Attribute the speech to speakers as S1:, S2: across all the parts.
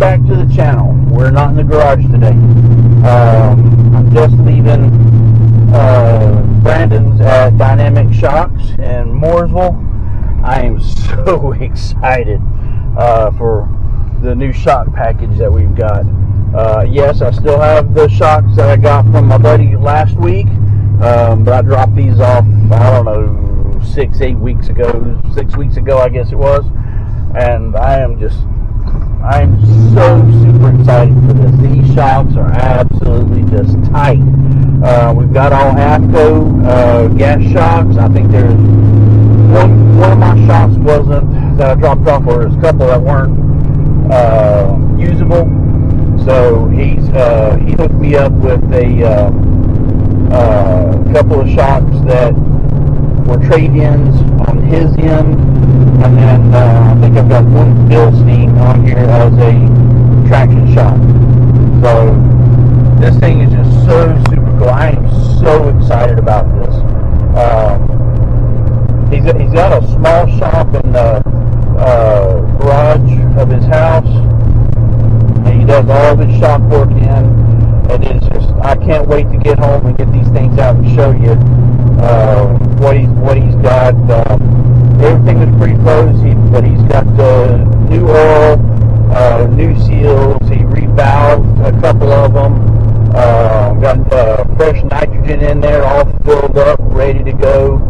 S1: back to the channel. We're not in the garage today. I'm just leaving Brandon's at Dynamic Shocks in Mooresville. I am so excited for the new shock package that we've got. Yes, I still have the shocks that I got from my buddy last week, but I dropped these off, I don't know, 6 weeks ago I guess it was, and I'm so super excited for this. These shocks are absolutely just tight. We've got all AFCO gas shocks. I think there's one of my shocks wasn't, that I dropped off, or there's a couple that weren't usable. So he hooked me up with a couple of shocks that were trade-ins on his end, and then I think I've got one Bilstein on here as a traction shock. So this thing is just so super cool. I am so excited about this. He's got a small shop in the garage of his house, and he does all of his shock work in. And it's just, I can't wait to get home and get these things out and show you what he's got. Everything is pretty close, but he's got new oil, new seals. He revalved a couple of them. Got fresh nitrogen in there, all filled up, ready to go.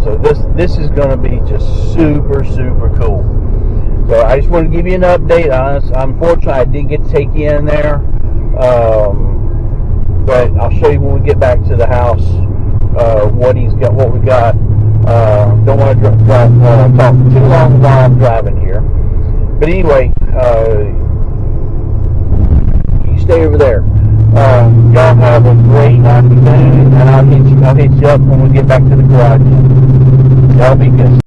S1: So this is going to be just super, super cool. So I just want to give you an update on this. Unfortunately, I didn't get to take you in there, but I'll show you when we get back to the house what we got. Don't want to talk too long while I'm driving here. But anyway, you stay over there. Y'all have a great afternoon, and I'll hit you up when we get back to the garage. Y'all be good.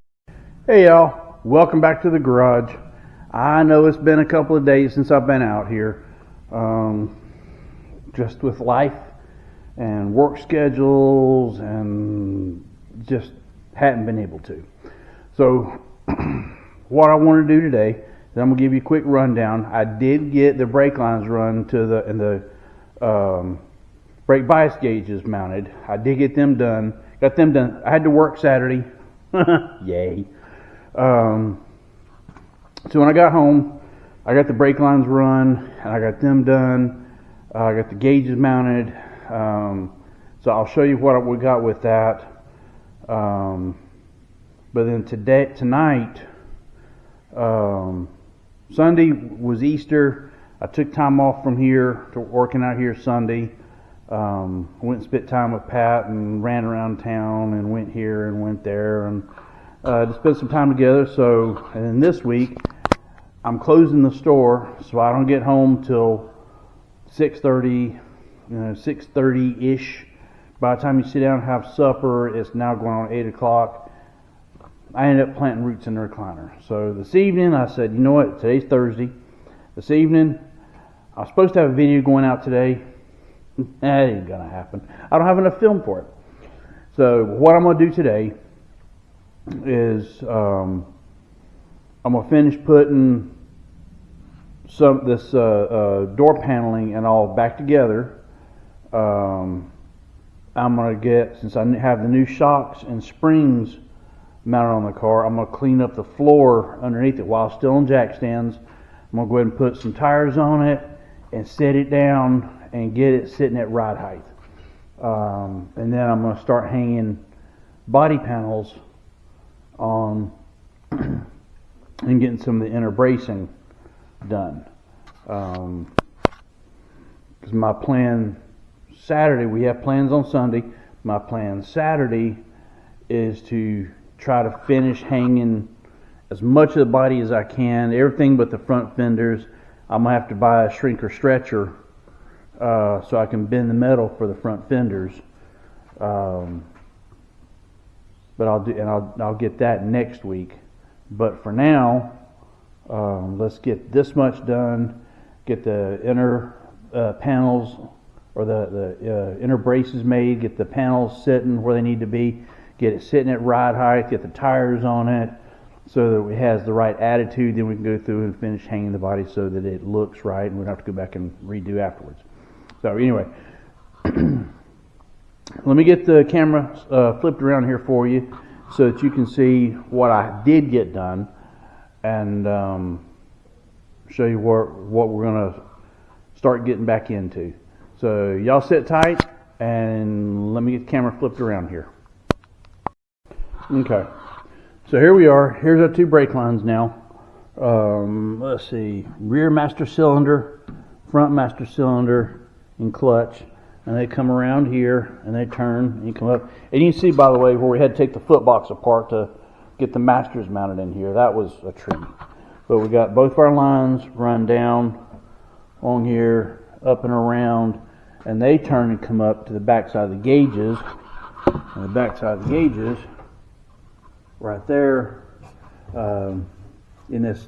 S2: Hey y'all, welcome back to the garage. I know it's been a couple of days since I've been out here, just with life and work schedules, and just hadn't been able to. So what I want to do today is I'm going to give you a quick rundown. I did get the brake lines run to the brake bias gauges mounted. I did get them done. Got them done. I had to work Saturday. Yay. So when I got home, I got the brake lines run, and I got them done. I got the gauges mounted. So I'll show you what we got with that. But then tonight, Sunday was Easter. I took time off from here to working out here Sunday. Went and spent time with Pat and ran around town and went here and went there and to spend some time together. So, and then this week I'm closing the store, so I don't get home till 6:30, 6:30-ish. By the time you sit down and have supper, it's now going on 8 o'clock. I ended up planting roots in the recliner. So this evening I said, you know what, today's Thursday. This evening, I was supposed to have a video going out today. That ain't gonna happen. I don't have enough film for it. So what I'm gonna do today is I'm gonna finish putting this door paneling and all back together. I'm gonna get, since I have the new shocks and springs mounted on the car, I'm gonna clean up the floor underneath it while it's still on jack stands. I'm gonna go ahead and put some tires on it and set it down and get it sitting at ride height. And then I'm going to start hanging body panels on and getting some of the inner bracing done. Because my plan Saturday, we have plans on Sunday. My plan Saturday is to try to finish hanging as much of the body as I can, everything but the front fenders. I'm going to have to buy a shrinker stretcher so I can bend the metal for the front fenders. But I'll get that next week. But for now, let's get this much done. Get the inner panels or the inner braces made. Get the panels sitting where they need to be. Get it sitting at ride height. Get the tires on it. so that it has the right attitude. Then we can go through and finish hanging the body so that it looks right, and we don't have to go back and redo afterwards. So anyway, let me get the camera flipped around here for you so that you can see what I did get done, and show you what we're going to start getting back into. So y'all sit tight, and let me get the camera flipped around here. Okay, so here we are. Here's our two brake lines now. Let's see, rear master cylinder, front master cylinder, and clutch. And they come around here, and they turn, and you come up. And you can see, by the way, where we had to take the foot box apart to get the masters mounted in here. That was a treat. But we got both of our lines run down along here, up and around, and they turn and come up to the back side of the gauges. And the back side of the gauges, right there, in this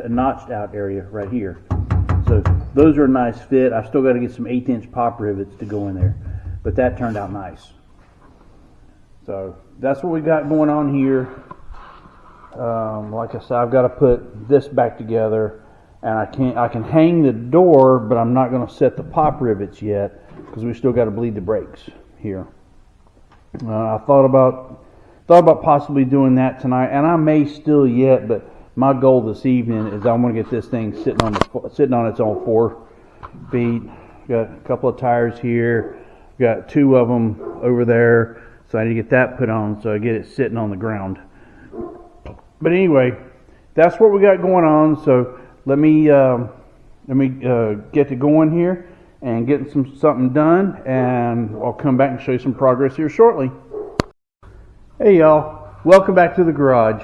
S2: notched out area right here. So those are a nice fit. I've still got to get some 1/8" pop rivets to go in there, but that turned out nice. So that's what we got going on here. Like I said, I've got to put this back together, and I can hang the door, but I'm not going to set the pop rivets yet because we still got to bleed the brakes here. I thought about possibly doing that tonight, and I may still yet, but my goal this evening is I want to get this thing sitting on its own 4 feet. Got a couple of tires here, got 2 of them over there, so I need to get that put on so I get it sitting on the ground. But anyway, that's what we got going on. So let me get to going here and getting something done, and I'll come back and show you some progress here shortly. Hey y'all, welcome back to the garage.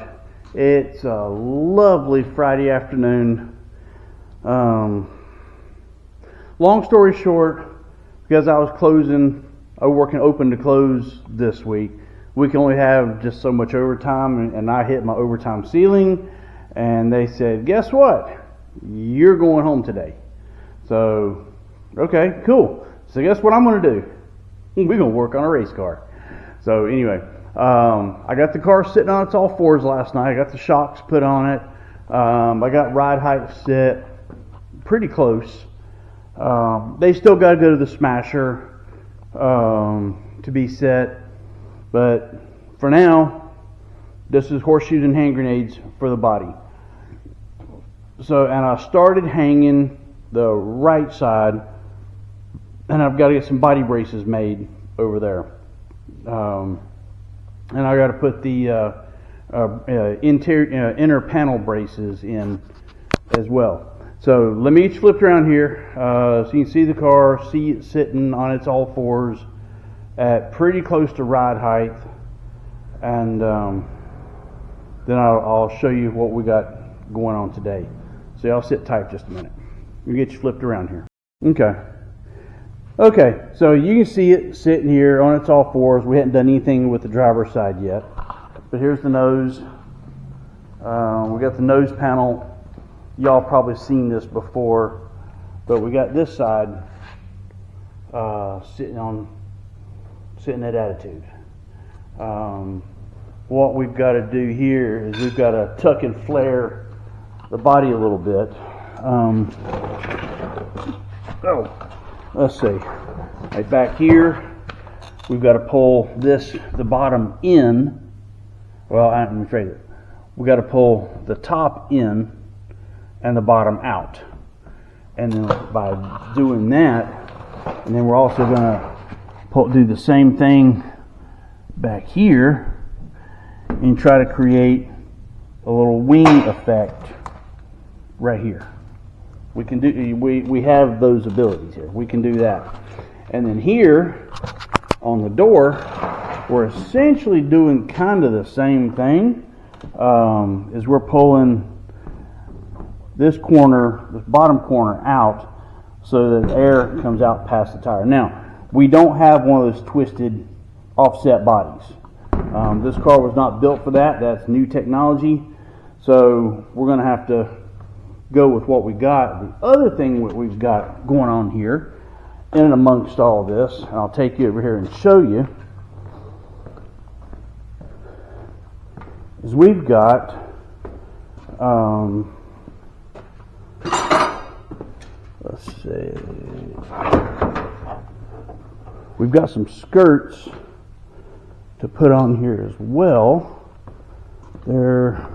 S2: It's a lovely Friday afternoon. Long story short, because I was working open to close this week, we can only have just so much overtime, and I hit my overtime ceiling, and they said, guess what? You're going home today. So, okay, cool. So guess what I'm going to do? We're going to work on a race car. So anyway, I got the car sitting on its all fours last night. I got the shocks put on it. I got ride height set pretty close. They still got to go to the smasher to be set, but for now, this is horseshoes and hand grenades for the body. So, and I started hanging the right side, and I've got to get some body braces made over there. And I got to put the inner panel braces in as well. So let me get you flipped around here so you can see the car, see it sitting on its all fours at pretty close to ride height, and then I'll show you what we got going on today. So y'all sit tight just a minute. We'll get you flipped around here. Okay, so you can see it sitting here on its all fours. We hadn't done anything with the driver's side yet. But here's the nose. We got the nose panel. Y'all probably seen this before, but we got this side sitting at attitude. What we've got to do here is we've got to tuck and flare the body a little bit. Let's see. Right back here, we've got to pull the bottom in. Well, let me phrase it. We've got to pull the top in and the bottom out. And then by doing that, and then we're also going to do the same thing back here and try to create a little wing effect right here. We can do. We have those abilities here. We can do that. And then here on the door, we're essentially doing kind of the same thing. Is we're pulling this bottom corner out, so that air comes out past the tire. Now, we don't have one of those twisted offset bodies. This car was not built for that. That's new technology. So we're going to have to go with what we got. The other thing that we've got going on here, in and amongst all this, and I'll take you over here and show you, is we've got Let's see. We've got some skirts to put on here as well. They're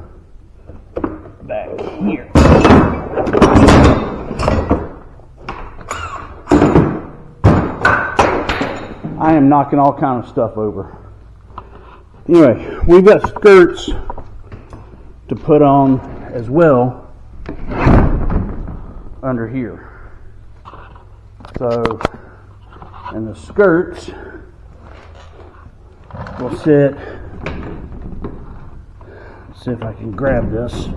S2: back here. I am knocking all kind of stuff over. Anyway, we've got skirts to put on as well under here. So, and the skirts will sit. Let's see if I can grab this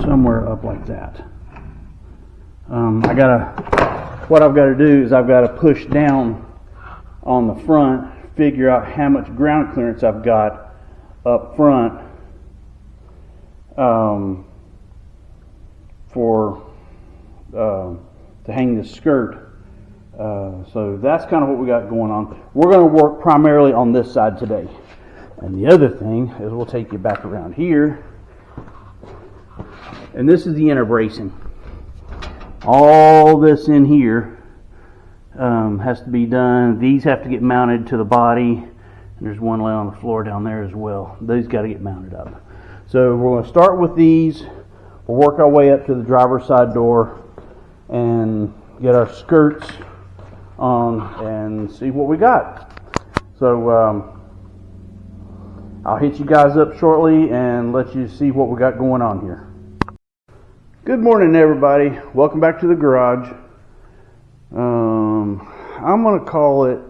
S2: somewhere up like that. What I've got to do is I've got to push down on the front, figure out how much ground clearance I've got up front to hang this skirt. So that's kind of what we got going on. We're going to work primarily on this side today. And the other thing is we'll take you back around here. And this is the inner bracing. All this in here has to be done. These have to get mounted to the body. And there's one laying on the floor down there as well. These got to get mounted up. So we're going to start with these. We'll work our way up to the driver's side door and get our skirts on and see what we got. So I'll hit you guys up shortly and let you see what we got going on here. Good morning, everybody. Welcome back to the garage. I'm going to call it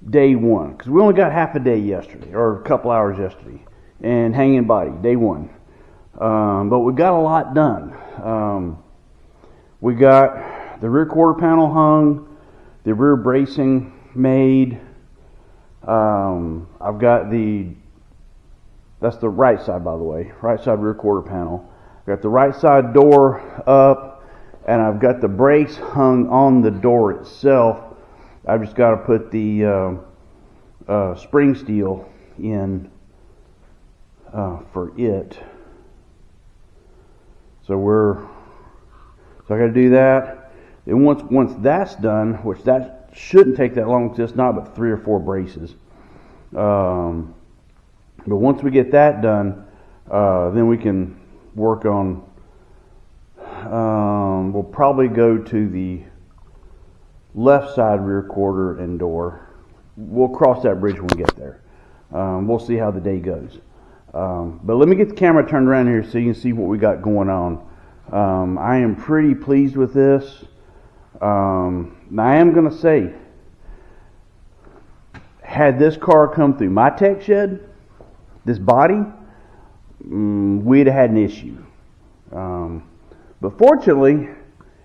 S2: day one because we only got half a day yesterday, or a couple hours yesterday, and hanging body, day one. But we got a lot done. We got the rear quarter panel hung, the rear bracing made. I've got that's the right side, by the way, right side rear quarter panel. I've got the right side door up, and I've got the brace hung on the door itself. I've just got to put the spring steel in for it. So I got to do that. And once that's done, which that shouldn't take that long, because it's not but 3 or 4 braces. But once we get that done, then we can work on. We'll probably go to the left side rear quarter and door. We'll cross that bridge when we get there. We'll see how the day goes. But let me get the camera turned around here so you can see what we got going on. I am pretty pleased with this. Now I am going to say, had this car come through my tech shed, this body, we'd have had an issue. But fortunately,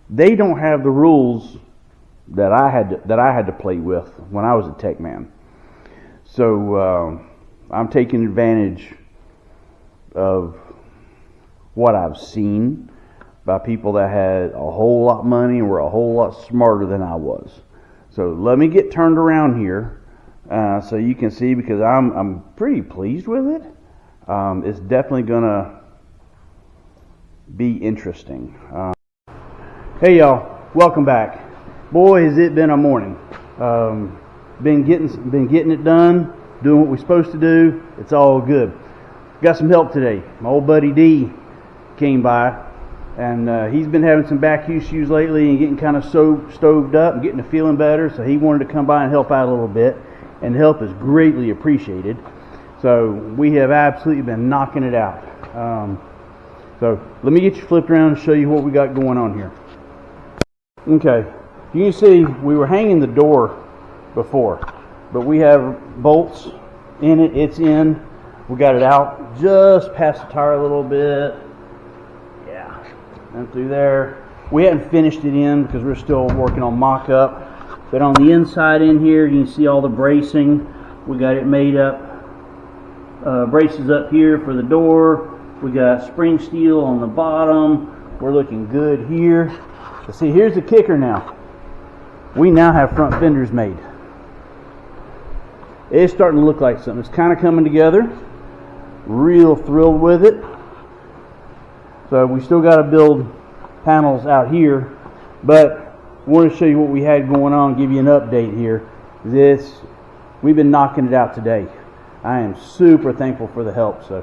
S2: they don't have the rules that I had to play with when I was a tech man. So I'm taking advantage of what I've seen by people that had a whole lot of money and were a whole lot smarter than I was. So let me get turned around here so you can see, because I'm pretty pleased with it. It's definitely gonna be interesting. Hey y'all, welcome back. Boy, has it been a morning. Been getting it done, doing what we're supposed to do. It's all good. Got some help today. My old buddy D came by, and he's been having some back issues lately and getting kind of stoved up and getting to feeling better. So he wanted to come by and help out a little bit, and the help is greatly appreciated. So we have absolutely been knocking it out. So let me get you flipped around and show you what we got going on here. Okay, you can see we were hanging the door before, but we have bolts in it. It's in. We got it out just past the tire a little bit. Yeah, and through there. We hadn't finished it in because we're still working on mock-up. But on the inside in here, you can see all the bracing. We got it made up. Braces up here for the door. We got spring steel on the bottom. We're looking good here. But see, here's the kicker now. We now have front fenders made. It's starting to look like something. It's kind of coming together. real thrilled with it. So we still got to build panels out here, but I want to show you what we had going on, give you an update here. We've been knocking it out today. I am super thankful for the help. So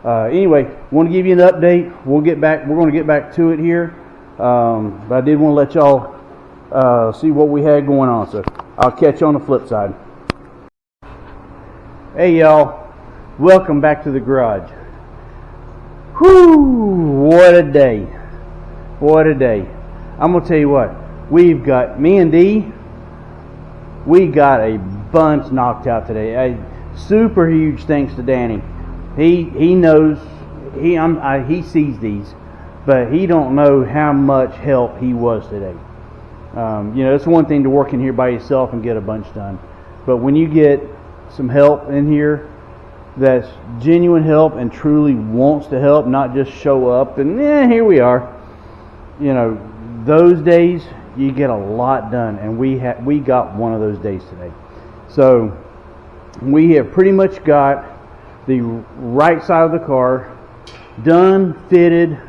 S2: anyway, want to give you an update. We're going to get back to it here, but I did want to let y'all see what we had going on. So I'll catch you on the flip side. Hey y'all, welcome back to the garage. Whew, what a day. What a day. I'm going to tell you what, me and Dee, we got a bunch knocked out today. A super huge thanks to Danny. He knows, he sees these, but he don't know how much help he was today. It's one thing to work in here by yourself and get a bunch done, but when you get some help in here that's genuine help and truly wants to help, not just show up and here we are, those days you get a lot done, and we got one of those days today. So we have pretty much got the right side of the car done, fitted.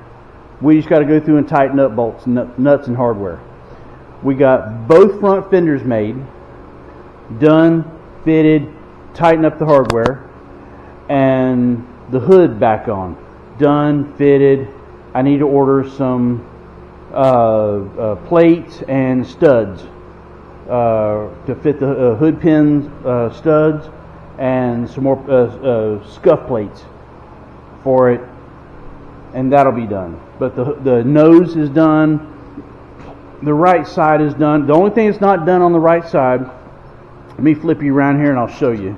S2: We just got to go through and tighten up bolts, nuts, and hardware. We got both front fenders made, done, fitted, tighten up the hardware, and the hood back on, done, fitted. I need to order some plates and studs to fit the hood pins, studs, and some more scuff plates for it, and that'll be done. But the nose is done, the right side is done. The only thing that's not done on the right side, let me flip you around here and I'll show you.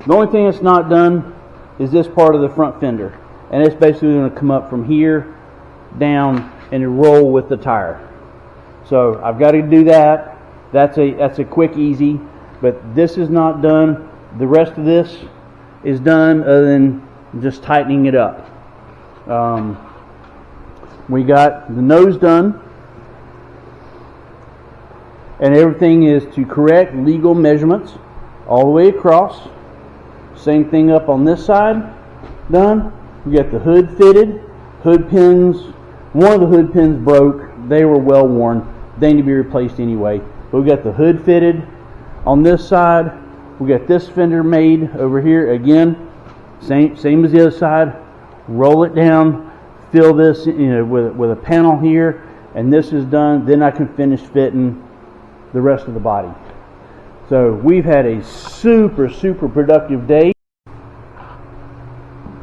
S2: The only thing that's not done is this part of the front fender, and it's basically going to come up from here down and roll with the tire. So I've got to do that. That's a quick, easy, but this is not done. The rest of this is done other than just tightening it up. We got the nose done, and everything is to correct legal measurements all the way across. Same thing up on this side, done. We got the hood fitted, hood pins. One of the hood pins broke. They were well worn. They need to be replaced anyway. But we got the hood fitted on this side. We got this fender made over here again. Same as the other side. Roll it down. Fill this with a panel here, and this is done. Then I can finish fitting the rest of the body. So we've had a super productive day.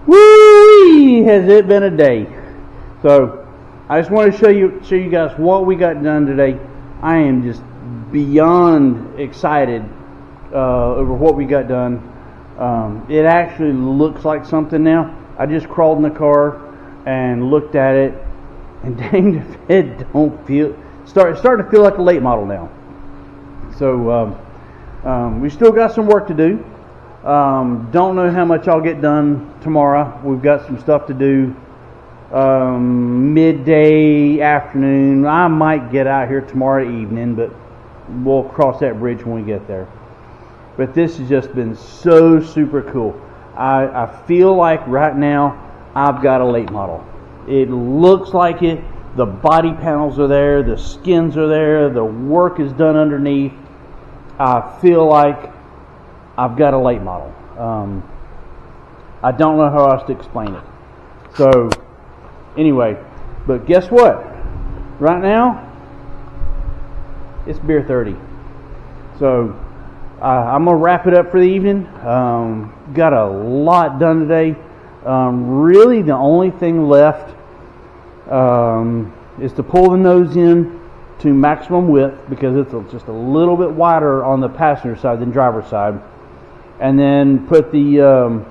S2: Whee! Has it been a day? So I just want to show you guys what we got done today. I am just beyond excited over what we got done. It actually looks like something now. I just crawled in the car and looked at it, and dang if it don't start to feel like a late model now. So we still got some work to do. Don't know how much I'll get done tomorrow. We've got some stuff to do midday, afternoon. I might get out here tomorrow evening, but we'll cross that bridge when we get there. But this has just been so super cool. I feel like right now I've got a late model. It looks like it. The body panels are there. The skins are there. The work is done underneath. I feel like I've got a late model. I don't know how else to explain it. So anyway, but guess what? Right now, it's beer 30. So I'm going to wrap it up for the evening. Got a lot done today. Really the only thing left is to pull the nose in to maximum width, because it's just a little bit wider on the passenger side than driver's side, and then put the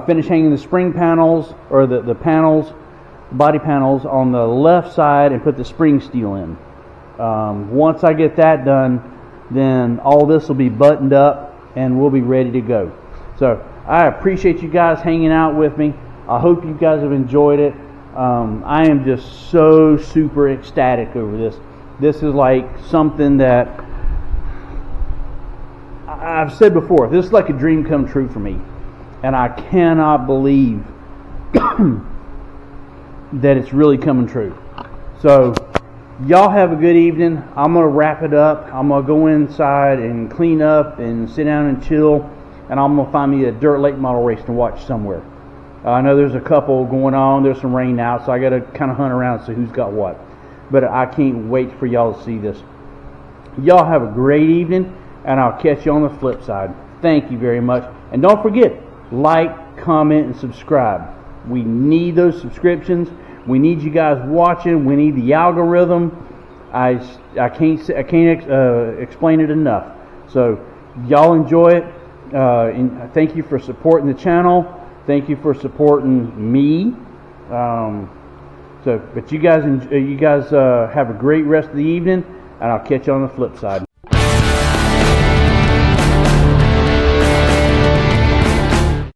S2: finish hanging the spring panels, or the panels, body panels on the left side, and put the spring steel in. Once I get that done, then all this will be buttoned up and we'll be ready to go. So I appreciate you guys hanging out with me. I hope you guys have enjoyed it. I am just so super ecstatic over this. This is like something that I've said before. This is like a dream come true for me. and I cannot believe that it's really coming true. So y'all have a good evening. I'm going to wrap it up. I'm going to go inside and clean up and sit down and chill, and I'm going to find me a dirt late model race to watch somewhere. I know there's a couple going on. There's some rain out, so I got to kind of hunt around and see who's got what. But I can't wait for y'all to see this. Y'all have a great evening, and I'll catch you on the flip side. Thank you very much. And don't forget, like, comment, and subscribe. We need those subscriptions. We need you guys watching. We need the algorithm. I can't explain it enough. So y'all enjoy it. And thank you for supporting the channel. Thank you for supporting me. But you guys have a great rest of the evening, and I'll catch you on the flip side.